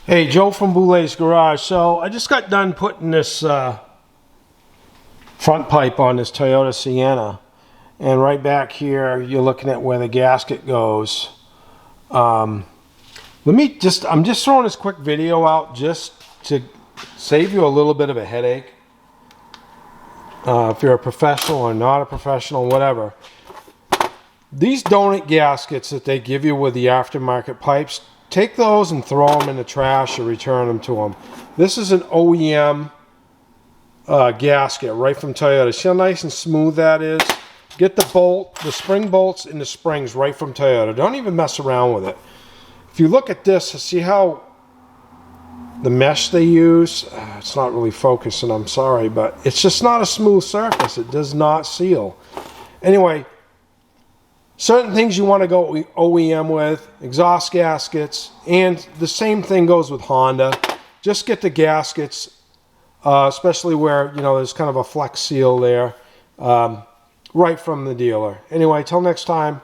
Hey, Joe from Boulet's Garage. So I just got done putting this front pipe on this Toyota Sienna, and right back here you're looking at where the gasket goes. I'm just throwing this quick video out just to save you a little bit of a headache. If you're a professional or not a professional, whatever. These donut gaskets that they give you with the aftermarket pipes, take those and throw them in the trash or return them to them. This is an OEM gasket right from Toyota. See how nice and smooth that is? Get the spring bolts and the springs right from Toyota. Don't even mess around with it. If you look at this, see how the mesh they use, it's not really focusing, I'm sorry, but it's just not a smooth surface. It does not seal. Anyway, certain things you want to go OEM with, exhaust gaskets, and the same thing goes with Honda. Just get the gaskets, especially where, you know, there's kind of a flex seal there, right from the dealer. Anyway, till next time.